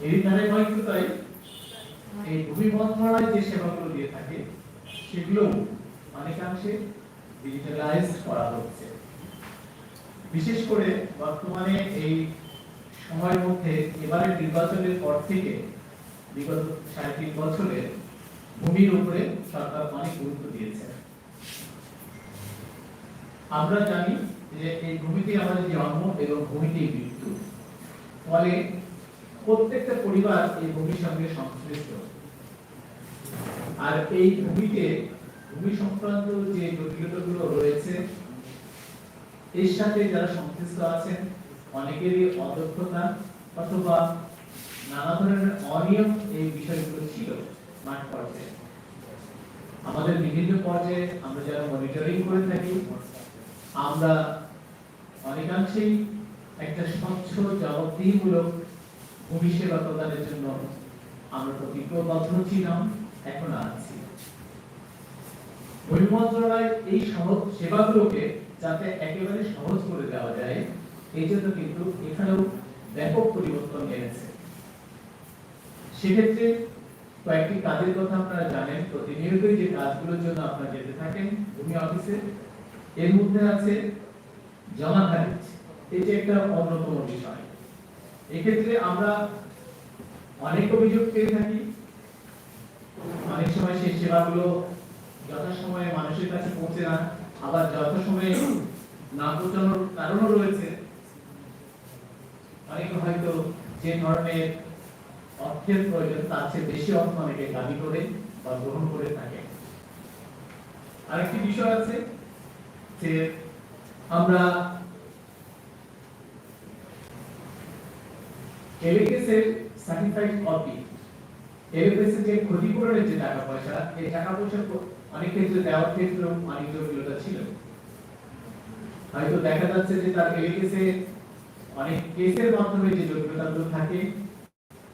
এই ধারাবাহিকতায় এই ভূমি মন্ত্রণালয় যে সেবাগুলো দিয়ে থাকে সেগুলো অনেকাংশে ডিজিটালাইজ করা হচ্ছে। বিশেষ করে বর্তমানে এই সময়ের মধ্যে এবারে নির্বাচনের পর থেকে বিগত ৩.৫ বছরে ভূমির উপরে সরকার অনেক গুরুত্ব দিয়েছে। আমরা জানি যে এই ভূমিতে আমাদের জন্ম এবং ভূমিতেই মৃত্যু, ফলে প্রত্যেকটা পরিবার এই ভূমির সঙ্গে সংশ্লিষ্ট। আর এই ভূমিতে ভূমি সংক্রান্ত যে জটিলতাগুলো রয়েছে এর সাথে যারা সংশ্লিষ্ট আছেন অনেকেরই অদক্ষতা অথবা নানা ধরনের অনিয়ম এই বিষয়গুলো ছিল মাঠ পর্যায়ে। আমাদের বিভিন্ন পর্যায়ে আমরা যারা মনিটরিং করে থাকি আমরা অনেকাংশেই একটা স্বচ্ছ জবাবদিহিমূলক ভূমি সেবা প্রদানের জন্য আমরা প্রতিজ্ঞাবদ্ধ ছিলাম, এখন আছি। ভূমি মন্ত্রণালয় এই সহজ সেবাগুলোকে যাতে একেবারে সহজ করে দেওয়া যায় এই জন্য কিন্তু এখানেও ব্যাপক পরিবর্তন এনেছে। সেক্ষেত্রে কয়েকটি কাজের কথা আপনারা জানেন, প্রতিনিয়তই যে কাজগুলোর জন্য আপনারা যেতে থাকেন ভূমি অফিসে, এর মধ্যে আছে জমা খারিজ। এই যে একটা অন্যতম বিষয়, এক্ষেত্রে আমরা অনেক অভিযোগ পেয়ে থাকি। অনেক সময় সেই সেবাগুলো যথাসময়ে মানুষের কাছে পৌঁছে না, আবার যথাসময়ে না পৌঁছানোর কারণও রয়েছে। অনেকে হয়তো যে ধরনের অর্থের প্রয়োজন তার চেয়ে বেশি অর্থ অনেকে দাবি করে বা গ্রহণ করে থাকে। আরেকটি বিষয় আছে যে আমরা এলএকেসের সার্টিফাইড কপি, এলএকেসের যে ক্ষতিপূরণের যে টাকা পয়সা, এই টাকা পয়সা অনেক ক্ষেত্রে দেওয়ার ক্ষেত্রে অনেক জটিলতা ছিল। হয়তো দেখা যাচ্ছে যে তার এলএকেসে অনেক কেসের মাধ্যমে যে জটিলতাগুলো থাকে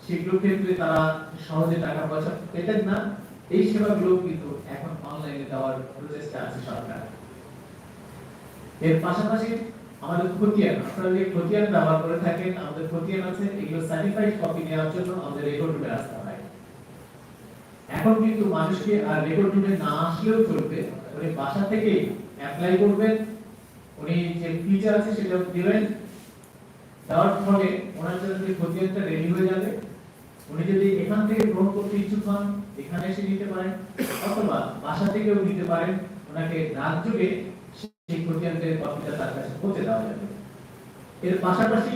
সেগুলোর ক্ষেত্রে তারা সহজে টাকা পয়সা পেতেন না। এই সেবাগুলো কিন্তু এখন অনলাইনে দেওয়ার প্রচেষ্টা আছে সরকার। এর পাশাপাশি আমাদের খতিয়ান, আপনারা যে খতিয়ান ব্যবহার করে থাকেন, আমাদের খতিয়ান আছে, এগুলো সার্টিফাইড কপি নেওয়ার জন্য আমাদের রেকর্ড রুমে আসতে হয়। এখন কিন্তু মানুষকে আর রেকর্ড রুমে না আসলেও চলবে, উনি বাসা থেকে অ্যাপ্লাই করবেন, উনি যে ফিচার আছে সেটা দিবেন, দেওয়ার ফলে ওনার জন্য যে খতিয়ানটা রেডি হয়ে যাবে। উনি যদি এখান থেকে গ্রহণ করতে ইচ্ছুক হন এখানে এসে নিতে পারেন, অথবা বাসা থেকেও নিতে পারেন, ওনাকে রাজ্যে সেই খতিয়ানের কপিটা তার কাছে পৌঁছে দেওয়া যাবে। এর পাশাপাশি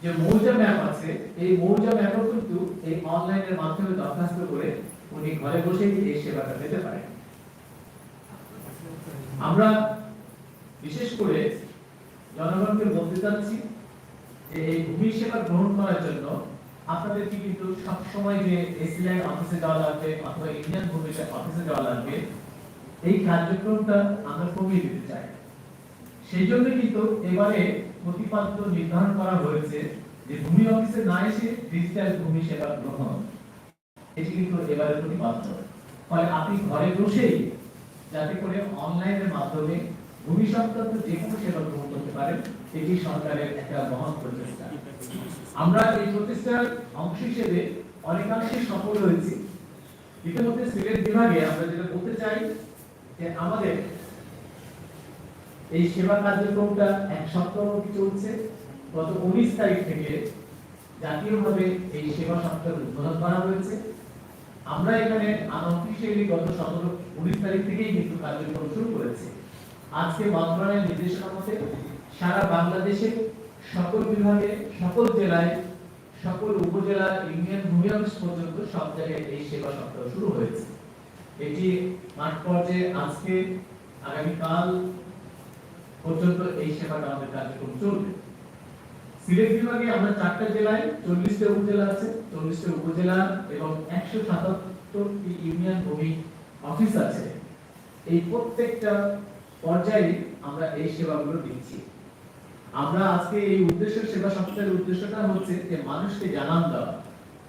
যে মৌজা ম্যাপ আছে, এই মৌজা ম্যাপও কিন্তু এই অনলাইনের মাধ্যমে দরখাস্ত করে উনি ঘরে বসেই এই সেবাটা পেতে পারেন। আমরা বিশেষ করে জনগণকে বলতে চাচ্ছি যে এই ভূমি সেবা গ্রহণ করার জন্য আপনাদেরকে কিন্তু সবসময় যে এসিল্যান্ড অফিসে যাওয়া লাগবে অথবা ইন্ডিয়ান ভূমি অফিসে যাওয়া লাগবে, এই কার্যক্রমটা আমরা কমিয়ে দিতে চাই। সেই জন্য কিন্তু এবারে প্রতিপাদ্য নির্ধারণ করা হয়েছে যে ভূমি অফিসে না এসে ডিজিটাল ভূমি সেবা গ্রহণ, এটি কিন্তু এবারে প্রতিপাদ্য। ফলে আপনি ঘরে বসেই যাতে করে অনলাইনের মাধ্যমে ভূমি সংক্রান্ত যে কোনো সেবা গ্রহণ করতে পারেন, এটি সরকারের একটা মহৎ প্রচেষ্টা। আমরা এই প্রচেষ্টার অংশ হিসেবে অনেকাংশে সফল হয়েছি। ইতিমধ্যে সিলেট বিভাগে আমরা যেটা বলতে চাই যে আমাদের এই সেবা কার্যক্রমটা এক সপ্তাহ অবধি চলছে। গত 19 তারিখ থেকে জাতীয়ভাবে এই সেবা সপ্তাহ উদ্বোধন করা হয়েছে। আমরা এখানে আনঅফিশিয়ালি গত 19 তারিখ থেকেই কিন্তু কার্যক্রম শুরু করেছি। আজকে মন্ত্রণালয়ের নির্দেশনা মতে সারা বাংলাদেশে সকল বিভাগে, সকল জেলায়, সকল উপজেলা, ইউনিয়ন ভূমি অফিস পর্যন্ত সব জায়গায় এই সেবা সপ্তাহ শুরু হয়েছে। এটি মাঠ পর্যায়ে আজকে আগামীকাল পর্যন্ত এই সেবাটা আমাদের কার্যক্রম চলবে। সিলেট বিভাগে আমরা 4টা জেলায় 40টা উপজেলা আছে, 40টা উপজেলা এবং 177টি ইউনিয়ন ভূমি অফিস আছে। এই প্রত্যেকটা পর্যায়ে আমরা এই সেবাগুলো দিচ্ছি। আমরা আজকে এই উদ্দেশ্য সেবা সপ্তাহের উদ্দেশ্যটা হচ্ছে যে মানুষকে জানান দেওয়া,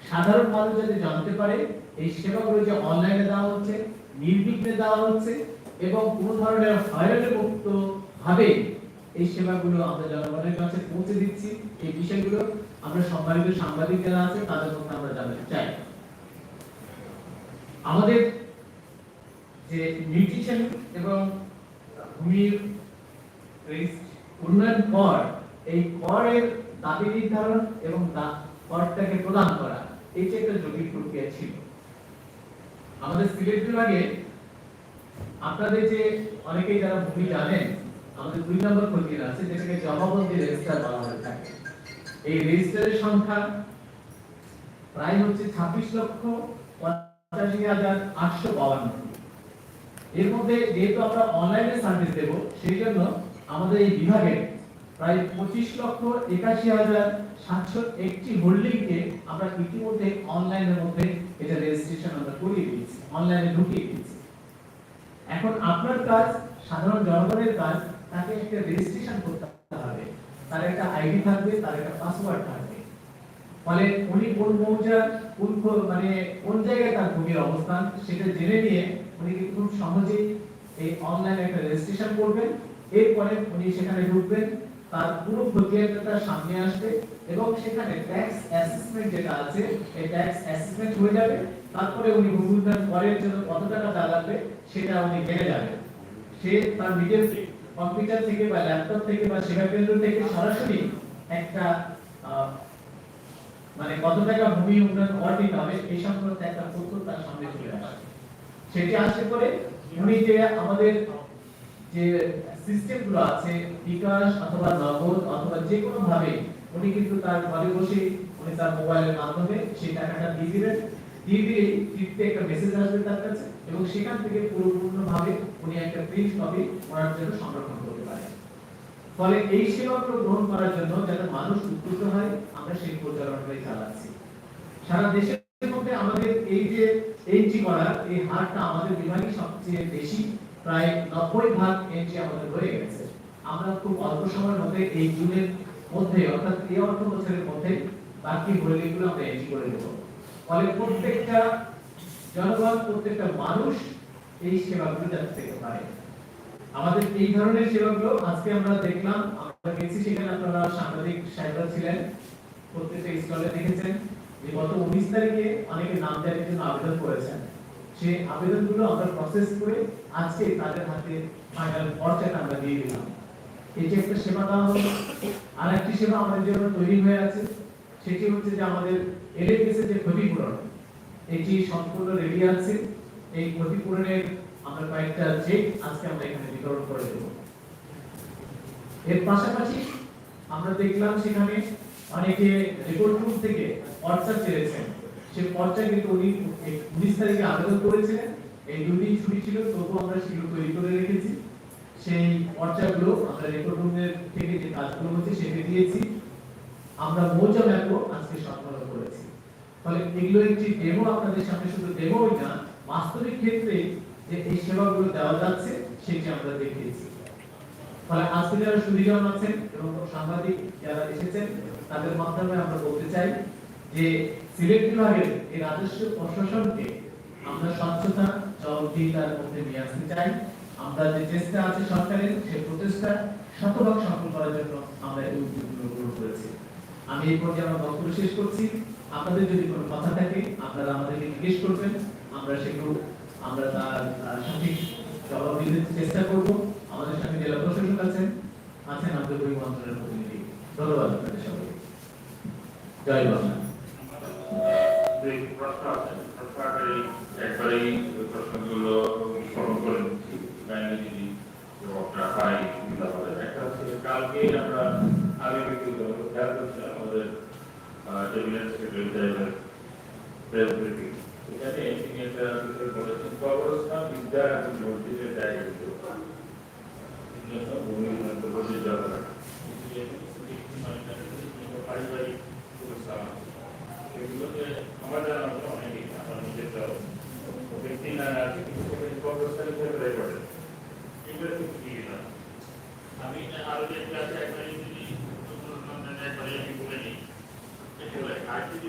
সাধারণ মানুষ যাতে জানতে পারে এই সেবাগুলো যে অনলাইনে দেওয়া হচ্ছে, নির্বিঘ্নে দেওয়া হচ্ছে এবং কোনো ধরনের হয়রানি মুক্ত ভাবে এই সেবাগুলো আমরা জনগণের কাছে পৌঁছে দিচ্ছি। এই বিষয়গুলো আমরা সম্মানিত সাংবাদিক যারা আছে তাদের মধ্যে আমরা জানাতে চাই। আমাদের যে নিউট্রিশন এবং ভূমির উন্নয়ন কর, এই করের দাবি নির্ধারণ এবং করটাকে প্রদান করা, এইটা একটা জটিল প্রক্রিয়া ছিল। আমাদের সিলেট বিভাগে আপনাদের যে অনেকেই যারা ভূমি জানেন, আমাদের 2 নম্বর প্রক্রিয়া আছে যেটাকে জমাবন্দি রেজিস্টার বলা হয়ে থাকে। এই রেজিস্টারের সংখ্যা প্রায় হচ্ছে 26,85,852। এর মধ্যে যেহেতু আমরা অনলাইনে সার্ভিস দেব, সেই জন্য আমাদের এই বিভাগে প্রায় 25,81,701টি হোল্ডিংকে আমরা ইতিমধ্যে অনলাইনের মধ্যে এটা রেজিস্ট্রেশন আমরা করিয়ে দিয়েছি, অনলাইনে ঢুকিয়ে দিয়েছি। এখন আপনার কাজ, সাধারণ জনগণের কাজ, তাকে একটা রেজিস্ট্রেশন করতে হবে, তার একটা আইডি থাকবে, তার একটা পাসওয়ার্ড থাকবে। ফলে উনি কোন মৌজা, কোন জায়গায় তার ভূমির অবস্থান সেটা জেনে নিয়ে উনি খুব সহজেই এই অনলাইনে একটা রেজিস্ট্রেশন করবেন। এরপরে উনি সেখানে ঢুকবেন, তার পুরো প্রক্রিয়াটা সামনে আসবে এবং সেখানে ট্যাক্স অ্যাসেসমেন্ট যেটা আছে, এই ট্যাক্স অ্যাসেসমেন্ট হয়ে যাবে। তারপরে উনি ভূমিদান করের জন্য কত টাকা দেওয়া লাগবে সেটা উনি জেনে যাবেন। সে তার নিজের কম্পিউটার থেকে বা ল্যাপটপ থেকে বা সেবা কেন্দ্র থেকে সরাসরি একটা কত টাকা ভূমি উন্নয়ন কর দিতে হবে এই সংক্রান্ত একটা তথ্য তার সামনে চলে আসে। সেটি আসলে পরে উনি যে আমাদের যে সিস্টেম গুলো আছে, বিকাশ অথবা নগদ অথবা যে কোনো ভাবে উনি কিন্তু তার ঘরে বসে উনি তার মোবাইলের মাধ্যমে সেই টাকাটা দিয়ে দিবেন। দিয়ে দিয়ে টিপতে একটা মেসেজ আসবে তার কাছে এবং সেখান থেকে পূর্ণভাবে উনি একটা প্রিন্ট কপি ওনার জন্য সংরক্ষণ করতে পারেন। ফলে এই সেবাগুলো গ্রহণ করার জন্য যাতে মানুষ উদ্বুদ্ধ হয়, আমরা সেই পরিচালনাটাই চালাচ্ছি। সারা দেশের মধ্যে আমাদের এই যে এন্ট্রি করার এই হারটা আমাদের বিভাগে সবচেয়ে বেশি, প্রায় 90% এন্ট্রি আমাদের হয়ে গেছে। আমরা খুব অল্প সময়ের মধ্যে এই জুনের মধ্যে, অর্থাৎ এই অর্থ বছরের মধ্যে বাকি হোল্ডিংগুলো আমরা এন্ট্রি করে দেব। ফলে প্রত্যেকটা জনগণ, প্রত্যেকটা মানুষ এই সেবাগুলো যাতে পেতে পারে। আমাদের এই ধরনের সেবাগুলো আজকে আমরা দেখলাম, আমরা গেছি সেখানে, আপনারা সাংবাদিক সাহেবরা ছিলেন, প্রত্যেকটা স্টলে দেখেছেন যে গত 19 তারিখে অনেকে নাম দেওয়ার জন্য আবেদন করেছেন। সেই আবেদনগুলো আমরা প্রসেস করে আজকে তাদের হাতে ফাইনাল পর্চাটা আমরা দিয়ে দিলাম। এই যে একটা সেবা দেওয়া হলো, আর একটি সেবা আমাদের জন্য তৈরি হয়ে আছে, সেটি হচ্ছে যে আমাদের এলএপিএস এর যে ক্ষতিপূরণ, এটি সম্পূর্ণ রেডি আছে। এই ক্ষতিপূরণের আমরা কয়েকটা চেক আজকে আমরা এখানে বিতরণ করে দেব। এর পাশাপাশি আমরা দেখলাম সেখানে অনেকে রেকর্ড রুম থেকে পর্চা চেয়েছেন। সেই পর্চা কিন্তু উনি 19 তারিখে আবেদন করেছিলেন, এই 2 দিন ছুটি ছিল, তবু আমরা সেগুলো তৈরি করে রেখেছি। সেই পর্চাগুলো আমরা রেকর্ড রুমের থেকে যে কাজগুলো হচ্ছে সেটা দিয়েছি। আমরা মৌজা ম্যাপও আজকে সম্পন্ন করেছি। ফলে এগুলো একটি ডেমো আপনাদের সামনে, শুধু ডেমোই না, বাস্তবিক ক্ষেত্রে যে এই সেবাগুলো দেওয়া যাচ্ছে সেটি আমরা দেখিয়েছি। ফলে আজকে যারা সুবিধাবান আছেন এবং সাংবাদিক যারা এসেছেন তাদের মাধ্যমে আমরা বলতে চাই যে সিলেট বিভাগের এই রাজস্ব প্রশাসনকে আমরা স্বচ্ছতা, জবাবদিহিতার মধ্যে নিয়ে আসতে চাই। আমরা যে চেষ্টা আছে সরকারের, সেই প্রচেষ্টা শতভাগ সফল করার জন্য আমরা এই উদ্যোগগুলো গ্রহণ করেছি। আমি এই পর্যায়ে আমার বক্তব্য শেষ করছি। আপনাদের যদি কোনো কথা থাকে আপনারা আমাদেরকে জিজ্ঞেস করবেন, আমরা সেগুলো তার সঠিক জবাব দিতে চেষ্টা করব। আমাদের সাথে জেলা প্রশাসক আছেন আমাদের ওই মন্ত্রণালয়ের প্রতিনিধি। ধন্যবাদ আপনাদের সবাইকে। জয় বাংলা। প্রশ্ন আছে, একবারেই প্রশ্নগুলো স্মরণ করে নিচ্ছি, যদি জবাবটা হয় সুবিধা হবে। একটা হচ্ছে কালকে আমরা আগে ব্যক্তিগত খেয়াল করছিলাম আমাদের টেবিলের সেক্রেটারি সাহেবের প্রেস ব্রিফিং। এখানে তিনি একটা বিষয় বলেছেন, কবরস্থান বিদ্যা এবং মসজিদের জায়গাগুলো ভূমি মসজিদ দরকার, পারিবারিক এগুলোতে আমার জানা মতো অনেকেই আমার নিজের ব্যক্তি না আছে, কিন্তু কবরস্থান হিসেবে রেকর্ড এগুলো কিন্তু দিয়ে না। আমি আরো যে ক্লাসে একবারে যদি একবারে আমি বলে নিই, এগুলো আর যদি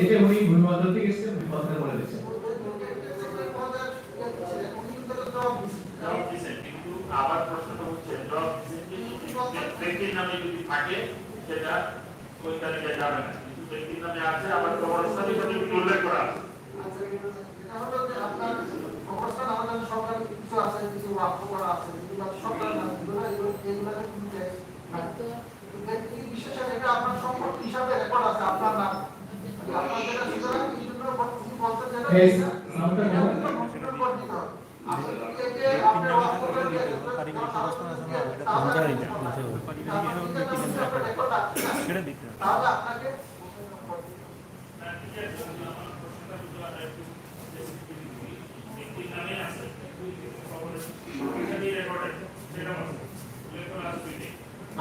এটা উনি ভূমিবন্দর থেকে এসেছেন, উনি কথা বলে দিচ্ছেন। কিন্তু আবার প্রশ্নটা হচ্ছে ব্যক্তির নামে থাকে সেটা ওই তালিকায় যাবে না, কিন্তু ব্যক্তির নামে আছে আবার কবরস্থানের সার্টিফিকেট উল্লেখ করা আছে। আচ্ছা, এটা হলো যে আপনার কবরস্থান আমাদের সরকারি কিছু আছে, কিছু ওয়াকফ করা আছে, যেগুলো সরকারের নামে, এগুলোতে কোনো ট্যাক্স নাই। ব্যক্তি বিশেষে এটা আপনার সম্পত্তি হিসাবে রেকর্ড আছে আপনার নাম। আপনার যেটা সুতরাং এই জন্য কি বলতে যেটা Yes, এটা আমাদের কম্পিউটার করে দিতে হবে। আপনি এই যে আপনার ওয়াকফ করে দিয়ে তাহলে আপনাকে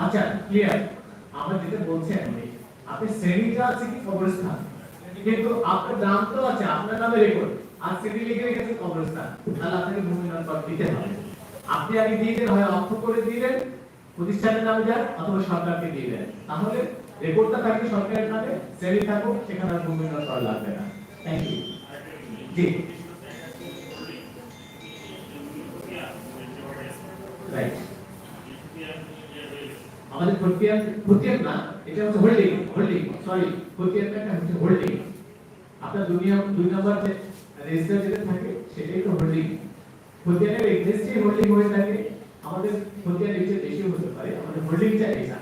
আচ্ছা ক্লিয়ার। আমরা যেটা বলছি আপনি শ্রেণীটা আছে কি কবরস্থান, কিন্তু আপনার নাম তো আছে, আপনার নামে রেকর্ড আর শ্রেণী লিখে রেখেছে কবরস্থান, তাহলে আপনাকে ভূমি নম্বর দিতে হবে। আপনি আগে দিয়ে দেন, হয় অক্ষ করে দিলেন প্রতিষ্ঠানের নামে যান অথবা সরকারকে দিয়ে দেন, তাহলে রেকর্ডটা থাকবে সরকারের নামে, শ্রেণী থাকুক, সেখানে আর ভূমি নম্বর লাগবে না। Thank you. জি রাইট। আমাদের খতিয়ান না, এটা হচ্ছে হোল্ডিং সরি, খতিয়ানটা হচ্ছে হোল্ডিং। আপনার দুই নম্বর যে রেজিস্টার যেটা থাকে সেটাই তো হোল্ডিং। খতিয়ানের এক্সিস্টিং হোল্ডিং হয়ে থাকে, আমাদের খতিয়ান এর চেয়ে বেশি হতে পারে, আমাদের হোল্ডিংটা এটা।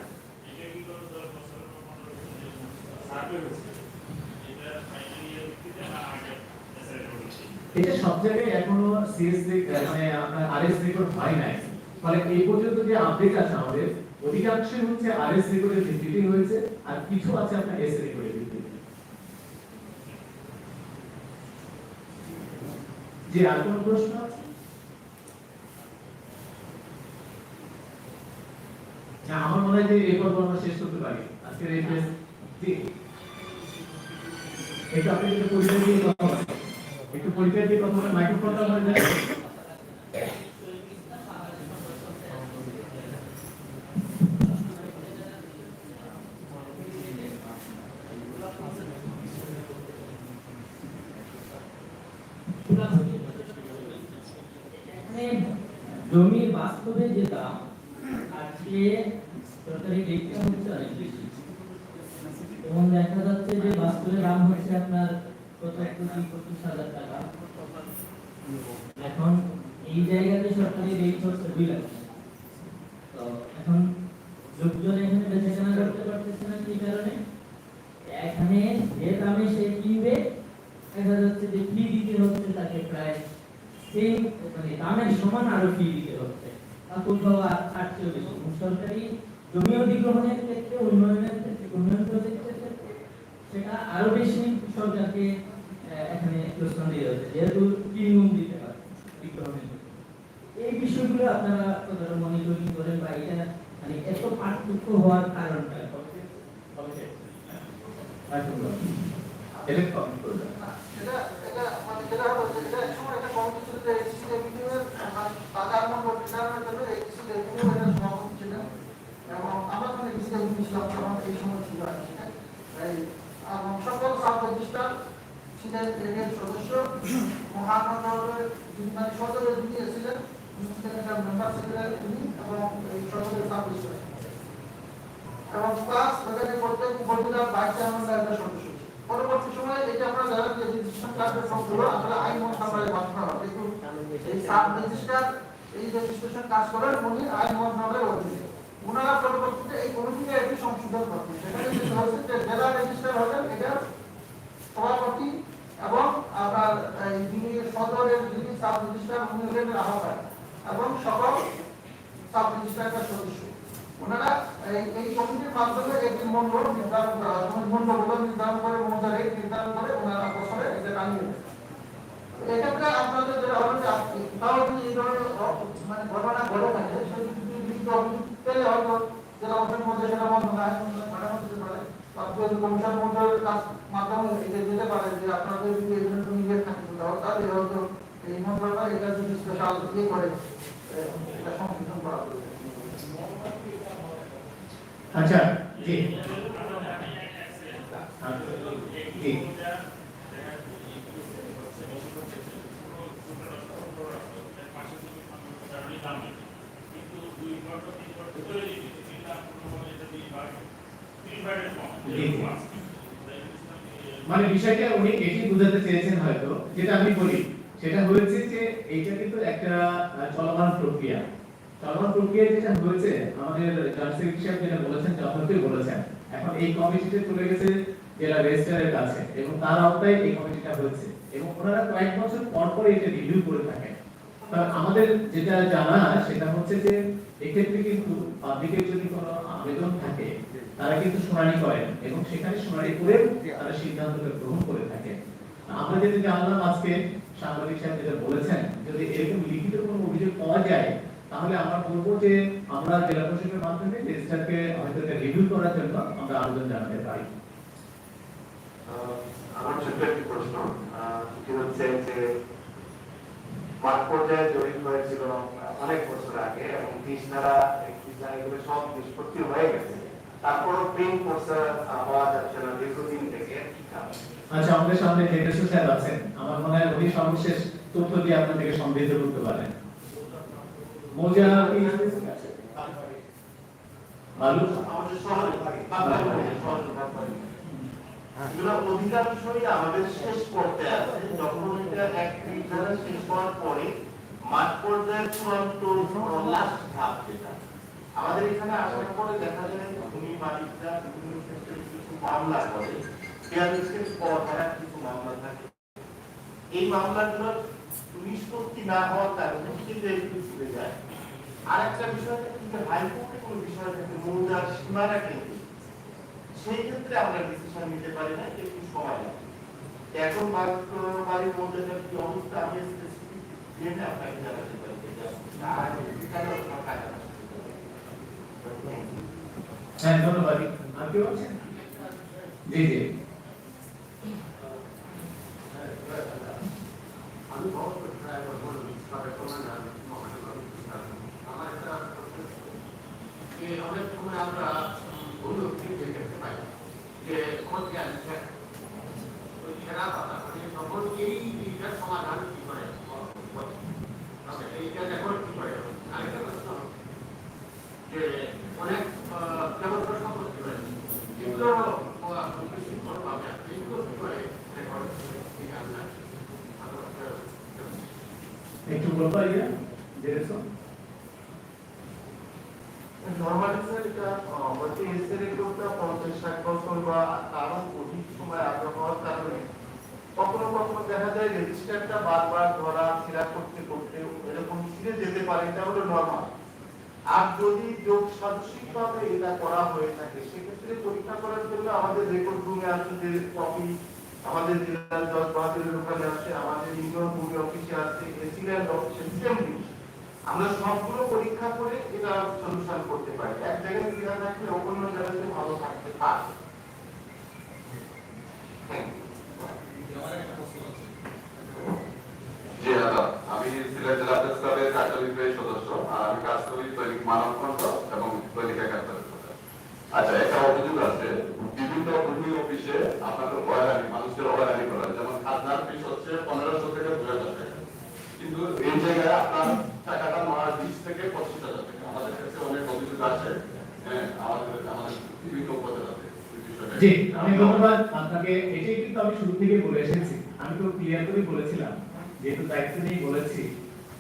এটা সব জায়গায় এখনো সিএস মানে আপনার আরএস রেকর্ড হয় নাই, ফলে এই পর্যন্ত যে আপডেট আছে আমাদের অধিকাংশ হচ্ছে আরএস রেকর্ডের ভিত্তিতে হয়েছে, আর কিছু আছে আপনার এস রেকর্ডের ভিত্তিতে। যে আর কোনো প্রশ্ন আছে? না, আমার মনে হয় যে এই পর্ব আমরা শেষ করতে পারি আজকের এই ক্লাস। জি এটা আপনি একটু পরিচয় দিয়ে কথা বলেন, একটু পরিচয় দিয়ে কথা বলেন, মাইক্রোফোনটা ধরে দেন। জমির বাস্তবে যে দাম আজকে সরকারি রেটটা হচ্ছে অনেক বেশি, এবং দেখা যাচ্ছে যে বাস্তবে দাম হচ্ছে আপনার 25,000 টাকা। এখন এই জায়গাতে সরকারি রেট হচ্ছে 2 লাখ। তো এখন লোকজন এখানে বেচাকেনা করতে পারতেছে না, কি কারণে? এখানে যে দামে সে কিনবে দেখা যাচ্ছে যে ফি দিতে হচ্ছে তাকে প্রায় সেই মানে দামের সমান আরো ফি দিতে হচ্ছে, তারপর তার চেয়ে বেশি। সরকারি জমি অধিগ্রহণের ক্ষেত্রে, উন্নয়নের ক্ষেত্রে, উন্নয়ন প্রজেক্টের ক্ষেত্রে সেটা আরো বেশি সরকারকে এখানে প্রশ্ন দিয়ে হচ্ছে, যেহেতু প্রিমিয়াম দিতে হয় অধিগ্রহণের ক্ষেত্রে। এই বিষয়গুলো আপনারা কতটা মনিটরিং করেন, বা এটা মানে এত পার্থক্য হওয়ার কারণটা এটা মানে যেটা হলো যে এটা একসময় একটা কমিটি ছিল যে এক্সিসি রেভিনিউ এর বাজার মূল্য নির্ধারণের জন্য এক্সিসি রেভিনিউ এর সভাপতি ছিলেন, এবং আমরা যখন এক্সিসি রেভিনিউ ছিলাম তখন এই সময় ছিল আর কি। এই সকল সাব রেজিস্ট্রার ছিলেন এর সদস্য, মহানগরের মানে সদরের যিনি ছিলেন মেম্বার সেক্রেটারি তিনি, এবং এই সদরের সাব রেজিস্ট্রার, এবং প্লাস ওখানে প্রত্যেক উপজেলার ভাইস চেয়ারম্যান একটা সদস্য। পরবর্তী সময়ে এটা আমরা যারা যে রেজিস্ট্রেশন কার্ডের সবগুলো আসলে আইন মন্ত্রণালয়ে পাঠানো হয়, কিন্তু এই সাব রেজিস্ট্রার এই রেজিস্ট্রেশন কাজ করেন উনি আইন মন্ত্রণালয়ের অধীনে। ওনারা পরবর্তীতে এই কমিটিকে একটি সংশোধন করতেন, সেখানে যেটা হচ্ছে যে জেলা রেজিস্ট্রার হলেন এটা সভাপতি, এবং আপনার যিনি সদরের যিনি সাব রেজিস্ট্রার উনি হলেন আহ্বায়ক, এবং সকল সাব রেজিস্ট্রারের সদস্য। ওনারা এই কমিটির মাধ্যমে একটি মূল্য নির্ধারণ করা হয়, মূল্যগুলো নির্ধারণ করে, মূল্য রেট নির্ধারণ করে ওনারা বছরে এটা টানিয়ে দেয়। এক্ষেত্রে আপনাদের যেটা হলো যে তাও যদি এই ধরনের মানে ঘটনা ঘটে থাকে, সেটি পেলে হয়তো জেলা অফিসের মধ্যে সেটা মন্ত্রণালয় পাঠানো যেতে পারে, তারপরে কমিশন মন্ত্রণের কাছ মাধ্যমে এটা যেতে পারে যে আপনাদের যদি এই ধরনের কোনো ইয়ে থাকে তাহলে হয়তো এই মন্ত্রণালয় এটা যদি স্পেশাল ইয়ে করে এটা সংশোধন করা হবে। আচ্ছা জি জি কিন্তু 2 ঘন্টা 3 ঘন্টা চলে যেতে মানে বিষয়টা উনি এটি বোঝাতে চেয়েছেন হয়তো, যেটা আমি বলি সেটা হয়েছে যে এইটা কিন্তু একটা চলমান প্রক্রিয়া। চলমান প্রক্রিয়া যেটা হয়েছে, আমাদের জয়েন্ট সেক্রেটারি সাহেব যেটা বলেছেন যথার্থই বলেছেন। এখন এই কমিটিতে চলে গেছে জেলা রেজিস্ট্রারের কাছে এবং তার আওতায় এই কমিটিটা হচ্ছে এবং ওনারা কয়েক বছর পর পর এটা রিভিউ করে থাকেন। আমাদের যেটা জানা সেটা হচ্ছে যে এক্ষেত্রে কিন্তু পাবলিকের যদি কোনো আবেদন থাকে তারা কিন্তু শুনানি করেন এবং সেখানে শুনানি করে তারা সিদ্ধান্তটা গ্রহণ করে থাকে। আমরা যেটা জানলাম আজকে সাংবাদিক সাহেব যেটা বলেছেন, যদি এরকম লিখিত কোনো অভিযোগ পাওয়া যায় তাহলে আমরা বলবো যে আমরা জেলা প্রশাসনের মাধ্যমে রেজিস্ট্রারকে হয়তো এটা রিভিউ করার জন্য আমরা আবেদন জানাতে পারি। আমার ছোট্ট একটি প্রশ্ন, সেটি হচ্ছে যে মাঠ পর্যায়ে জরিপ হয়েছিল অনেক বছর আগে এবং কৃষ্ণারা এগুলো সব নিষ্পত্তি হয়ে গেছে, তারপরও প্রিন্ট কোর্সে হওয়া যাচ্ছে না দীর্ঘদিন থেকে। আচ্ছা, আমাদের সামনে জেনেশন স্যার আছেন, আমার মনে হয় উনি সর্বশেষ তথ্য দিয়ে আপনাদেরকে সমৃদ্ধ করতে পারেন। মোজা কি আলু আমাদের শহরে এগুলো অধিকাংশই আমাদের শেষ করতে আছে, যখন এটা এক নির্ধারণ শেষ হওয়ার পরে মাঠ পর্যায়ের চূড়ান্ত লাস্ট ধাপ যেটা আমাদের এখানে আসার পরে দেখা যায় ভূমি মালিকরা বিভিন্ন ক্ষেত্রে কিছু মামলা করে, পেয়ারিসের পর কিছু মামলা থাকে। এই মামলাগুলোর নিষ্পত্তি না হওয়ার কারণে কিন্তু এগুলো চলে যায়। আর একটা বিষয় কিন্তু হাইকোর্টে কোনো বিষয় থাকে মৌজার সীমানা কেন্দ্রে, সেই ক্ষেত্রে আমরা ডিসিশন নিতে পারি না, একটু সময় লাগে। এখন বাড়ির মধ্যে কি অবস্থা আমি স্পেসিফিক জেনে আপনাকে জানাতে পারি। হ্যাঁ, ধন্যবাদ। আর কেউ আছেন? জি জি, আমি বহুত ট্রাই করব বিস্তারিত না আমার একটা যে অনেক সময় আমরা ভুল দেখতে পাই যে কোন জ্ঞান ওই খেলা কথা মানে তখন এই জিনিসটার সমাধান কি করে এইটা এখন কি করে আরেকটা প্রশ্ন যে অনেক যেমন প্রশ্ন করতে পারে এগুলো একটু বলবা ইয়া জেনেশন। নরমালি স্যার এটা হয়তো এসের একটা 50-60 বছর বা তারও অধিক সময় আগে হওয়ার কারণে কখনো কখনো দেখা যায় রেজিস্টারটা বারবার ধরা ছিঁড়া করতে করতে এরকম ছিঁড়ে যেতে পারে, এটা হলো নরমাল। আর যদি যোগ সাদৃশ্যভাবে এটা করা হয়ে থাকে সেক্ষেত্রে পরীক্ষা করার জন্য আমাদের রেকর্ড রুমে আছে যে কপি, আমাদের জেলার জজ বাহাদুরের ওখানে আছে, আমাদের ইউনিয়ন ভূমি অফিসে আছে, এসিল্যান্ড অফিসে সেমনি আমরা সবগুলো পরীক্ষা করে এটা সলিউশন করতে পারি। এক জায়গায় ক্লিয়ার থাকলে অন্য জায়গাতে ভালো থাকতে পারে। জি দাদা, আমি সিলেট জেলা প্রেস ক্লাবের কার্যনির্বাহী সদস্য আর আমি কাজ করি দৈনিক মানবকণ্ঠ এবং দৈনিক একাত্তরের সাথে। আচ্ছা, একটা অভিযোগ আছে বিভিন্ন ভূমি অফিসে আপনাদের হয়রানি, মানুষের হয়রানি করা, যেমন খাজনার ফিস হচ্ছে 1500 থেকে 2000 টাকা, কিন্তু এই জায়গায় আপনার টাকাটা 20 থেকে 25,000 টাকা। আমাদের কাছে অনেক অভিযোগ আছে, হ্যাঁ, আমাদের বিভিন্ন উপজেলাতে। জি, আমি ধন্যবাদ আপনাকে। এটাই কিন্তু আমি শুরু থেকে বলে এসেছি, আমি তো ক্লিয়ার করে বলেছিলাম, যেহেতু দায়িত্ব নিয়ে বলেছি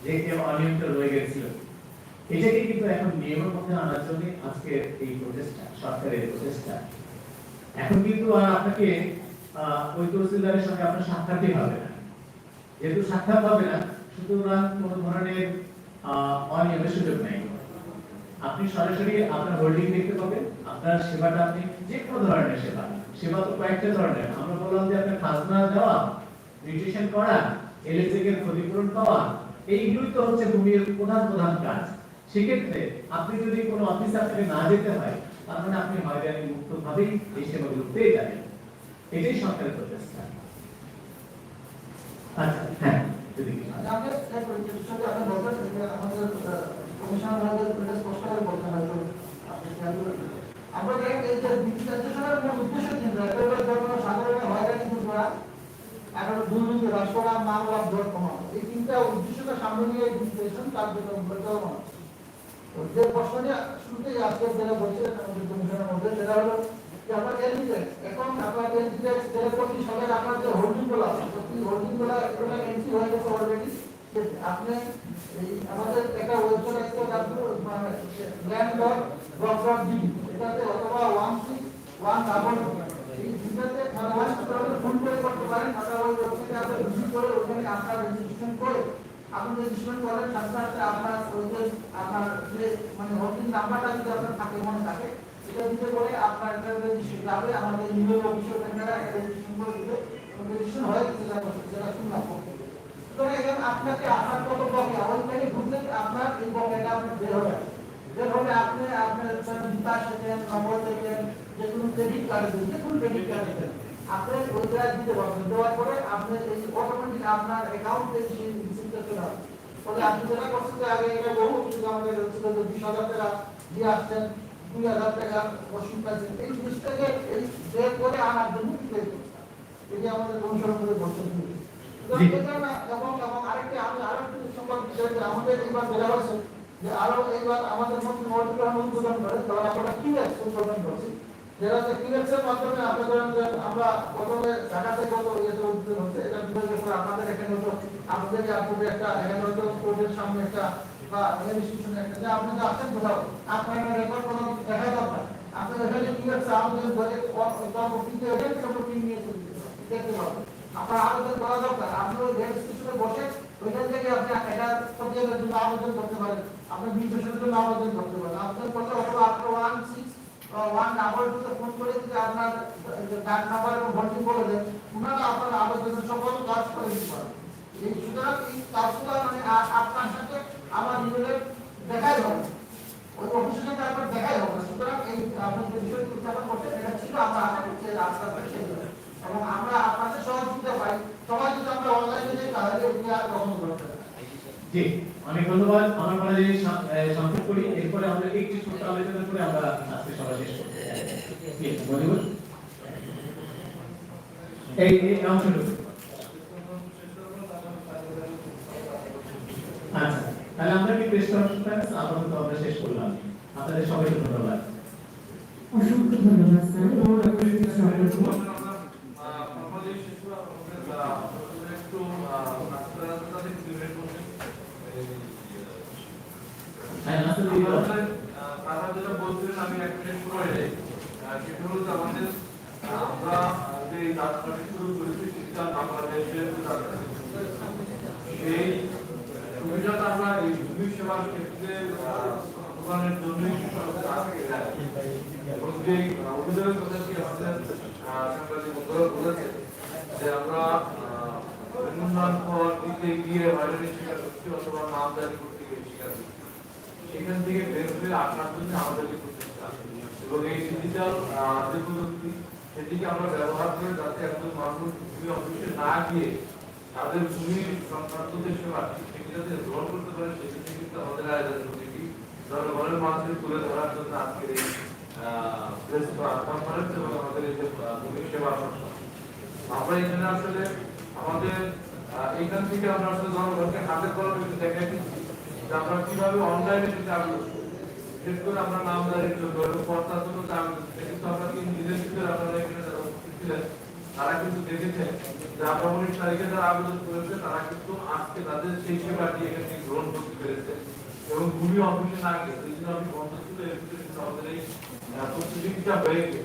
যে কেউ অনিয়মিত রয়ে গেছিল, এটাকে কিন্তু এখন নিয়মের মধ্যে আনার জন্য আজকে এই প্রচেষ্টা, সরকারের প্রচেষ্টা। এখন কিন্তু আর আপনাকে ওই তহসিলদারের সঙ্গে আপনার সাক্ষাৎই হবে না। যেহেতু সাক্ষাৎ হবে না, সুতরাং কোনো ধরনের অনিয়মের সুযোগ নেই। আপনি সরাসরি আপনার হোল্ডিং দেখতে পাবেন, আপনার সেবাটা আপনি যে কোনো ধরনের সেবা তো কয়েকটা ধরনের। আমরা বললাম যে আপনার খাজনা দেওয়া, রিটেশন করা, এলএসএ এর ক্ষতিপূরণ পাওয়া, এইগুলোই তো হচ্ছে ভূমির প্রধান প্রধান কাজ। সেক্ষেত্রে আপনি যদি কোনো অফিসে আপনাকে না যেতে হয়, তার মানে আপনি হয়রানি মুক্তভাবেই এই সেবাগুলো পেয়ে যাবেন। এটাই সরকারের প্রচেষ্টা। আচ্ছা, হ্যাঁ, যদি আমাদের বিষয়টা আপনার বলবেন, আমাদের কমিশনার স্পষ্ট করে বলতে হয়তো আপনি খেয়াল করবেন। আমরা দেখেন এই যে ডিজিটাইজেশনের মূল উদ্দেশ্য কিন্তু একেবারে ধরুন সাধারণ হয়রানি দূর করা, এখন দুর্নীতি হ্রাস করা, মামলা দর কমানো, এই তিনটা উদ্দেশ্যকে সামনে নিয়ে ডিজিটাইজেশন কার্যক্রম পরিচালনা। যে প্রশ্নটা শুরুতেই আজকে যারা বলছিলেন আমাদের কমিশনের মধ্যে সেটা হলো যে আমার এলজিটেক্স এখন আপনার এলজিটেক্স যারা প্রতি সরকার আপনার যে হোল্ডিং গুলো আছে প্রতি হোল্ডিং গুলো এগুলো এন্ট্রি হয়ে গেছে অলরেডি আপনি এই আমাদের একটা ওয়েবসাইট আছে মানে land.gov.gb এটাতে অথবা 161 এই দুটাতে মানে ফোন করে করতে পারেন অথবা ওই ওয়েবসাইটে আপনি ভিজিট করে ওখানে আপনার রেজিস্ট্রেশন করে আপনি রেজিস্ট্রেশন করেন সাথে সাথে আপনার ওই যে আপনার যে মানে হোল্ডিং নাম্বারটা যদি আপনার থাকে মনে থাকে এটা দিতে করে আপনার একটা রেজিস্ট্রেশন যাবে আমাদের ইমেল অফিসে ওখানে রেজিস্ট্রেশন করে দিবে রেজিস্ট্রেশন হয়ে গেছে যেটা শুনলাম তো এখন আপনাকে আপনার কত বকেয়া ওইখানে ঢুকলে আপনার এই বকেয়াটা আপনি বের হবে আপনি আপনার বিকাশ দেন নগদ দেন যে কোনো ক্রেডিট কার্ড দেন যে কোনো ক্রেডিট কার্ড দেন আপনি ওইটা দিতে পারবেন দেওয়ার পরে আপনি এই অটোমেটিক আপনার অ্যাকাউন্টে সেই রিসিপ্টটা চলে আসবে ফলে আপনি যেটা করছেন যে আগে এটা বহু কিছু আমাদের ছিল যে 20,000 টাকা দিয়ে আসছেন 2,000 টাকা ওষুধ পাচ্ছেন এই জিনিসটাকে এই বের করে আনার জন্য কি করতে এই যে আমাদের কমিশনের মধ্যে বলছেন এবং আরেকটি আমি আরেকটি সংবাদ বিষয় যে আমাদের এবার বেলা হয়েছে যে আরো এইবার আমাদের মধ্যে মন্ত্রণ উদ্বোধন করে তারা আমরা কি উদ্বোধন করছি যেটা যে কিনেছেন মাধ্যমে আপনাদের আমরা প্রথমে ঢাকাতে কত ইয়েতে উদ্বোধন হচ্ছে এটা বিভাগের পর আপনাদের এখানে হতো আপনাদের আপনাদের একটা এখানে হতো কোর্টের সামনে একটা বা ইনস্টিটিউশনে একটা যে আপনারা আসেন কোথাও আপনারা রেকর্ড কোনো দেখা দরকার আপনি এখানে কি হচ্ছে আমাদের বলে কর্মকর্তীকে এখানে কর্মকর্তী নিয়ে দেখতে পাবেন আপনার আবেদন করা দরকার আপনি ওই রেল স্টেশনে বসে ওইখান থেকে আপনি এটা প্রতিযোগের জন্য আবেদন করতে পারেন আপনি বিদ্যুতের জন্য আবেদন করতে পারেন আবেদন করলে অথবা আপনার 161 নাম্বার তে ফোন করে যদি আপনার ডাক নাম্বার এবং ভর্তি করে দেন ওনারা আপনার আবেদনের সকল কাজ করে দিতে পারেন এই সুতরাং এই কাজগুলো মানে আপনার সাথে আমার নিজেদের দেখাই হবে ওই অফিসের সাথে আপনার দেখাই হবে সুতরাং এই আপনি যে বিষয়টি উত্থাপন করছেন এটা ছিল আমরা আশা করছি আস্তে আস্তে শেষ হবে এবং আমরা আপনাদের সহযোগিতা পাই সবাই যদি আমরা অনলাইনে যাই তাহলে এটি আর গ্রহণ করতে পারি জি অনেক ধন্যবাদ আমার মনে হয় সংক্ষেপ করি এরপরে আমরা একটু ছোট আলোচনা করে আমরা আজকে সভা শেষ করব জি বলিউড এই অংশটুকু আচ্ছা তাহলে আমরা কি প্রেস কনফারেন্স আপাতত আমরা শেষ করলাম আপনাদের সবাইকে ধন্যবাদ অসংখ্য ধন্যবাদ স্যার তারা যেটা বলছিলেন আমি একটা করে সেটা হলো আমাদের আমরা যে যাত্রাটি শুরু করেছি সেটা বাংলাদেশের এই সুবিধাটা আমরা এই ভূমি সেবার ক্ষেত্রে প্রদানের জন্যই এবং যে অভিযোগের কথাটি আমাদের সাংবাদিক বন্ধুরা বলেছেন যে আমরা উন্নয়ন পর দিতে গিয়ে হয়রানি শিকার করছি অথবা নামদারি করতে গিয়ে শিকার করছি সেখান থেকে বের হয়ে আসার জন্য আমাদেরকে প্রচেষ্টা এবং এই ডিজিটাল যে প্রযুক্তি সেটিকে আমরা ব্যবহার করে যাতে একজন মানুষ ভূমি অফিসে না গিয়ে তাদের ভূমি সংক্রান্ত যে সেবা সেটি যাতে গ্রহণ করতে পারে সেক্ষেত্রে কিন্তু আমাদের আয়োজন প্রতিটি জনগণের মাঝে তুলে ধরার জন্য আজকের এই প্রেস কনফারেন্স এবং আমাদের এই যে ভূমি সেবা সংস্থা আমরা এখানে আসলে আমাদের এখান থেকে আমরা আসলে জনগণকে হাতে কলমে দেখাই দিচ্ছি আমরা কিভাবে অনলাইনে যেটা বিশেষ করে আমরা নামদারির জন্য এবং কর্তার জন্য কিন্তু আমরা কিন্তু নিজের ভিতরে আপনারা এখানে যারা উপস্থিত ছিলেন তারা কিন্তু দেখেছেন যে 19 তারিখে যারা আবেদন করেছে তারা কিন্তু আজকে তাদের সেই সেবাটি এখানে গ্রহণ করতে পেরেছে এবং ভূমি অফিসে না গিয়ে রিজন অফিস বন্ধ ছিল এর ভিতরে কিন্তু আমাদের এই প্রতিযোগিতা হয়ে গেছে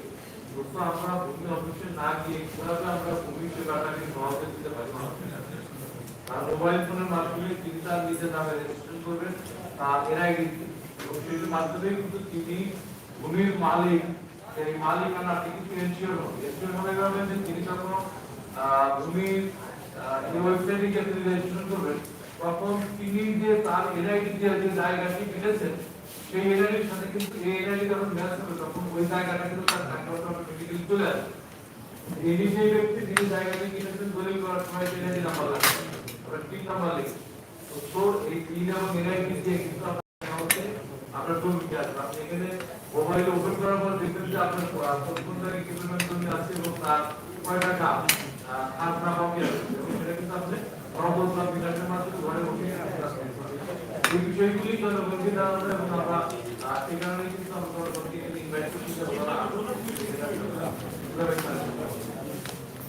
দোস্ত আমরা ভূমি অফিসে না গিয়ে কিভাবে আমরা ভূমি সেবাটাকে সহজে দিতে পারি আর মোবাইল ফোনের মাধ্যমে তিনি তার নিজের নামে রেজিস্ট্রেশন করবেন তার এনআইডি এবং সেটির মাধ্যমে কিন্তু তিনি ভূমির মালিক সেই মালিকানাটি কিন্তু এনশিওর হবে যে তিনি যখন ভূমির এই ওয়েবসাইটে গিয়ে তিনি রেজিস্ট্রেশন করবেন তখন তিনি যে তার এনআইডি দিয়ে যে জায়গাটি কিনেছেন সেই এনআইডির সাথে কিন্তু এই এনআইডি যখন ম্যাচ হবে তখন ওই জায়গাটা কিন্তু তার অ্যাকাউন্টে অটোমেটিক্যালি চলে আসবে এই সেই ব্যক্তি যিনি জায়গাটি কিনেছেন দলিল করার সময় এনআইডি নাম্বার লাগবে তিন নাম্বার লিখে তো এই তিন এবং এনআইডি দিয়ে কিন্তু আপনার জমিতে আসবে আপনি এখানে মোবাইল ওপেন করার পর দেখবেন যে আপনার কোন জায়গায় কি পরিমাণ জমি আছে এবং তার কয় টাকা খাজনা বাকি আছে এবং সেটা কিন্তু আপনি নগদ বা বিকাশের মাধ্যমে ঘরে বসে এই বিষয়গুলি জনগণকে জানানো এবং আমরা এই কারণে কিন্তু আমরা জনগণকে ইনভাইট করছি যে আপনারা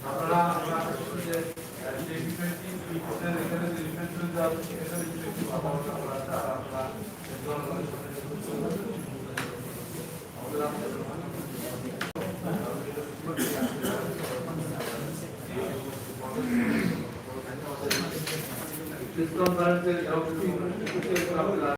আপনারা আমরা আশা করছি যে যে বিষয়টি এখানে যে বিষয়গুলো দেওয়া হচ্ছে সেখানে বিষয়টি কথাবার্তা বলা আছে আর আমরা জনগণের সাথে আমাদের প্রেস কনফারেন্সের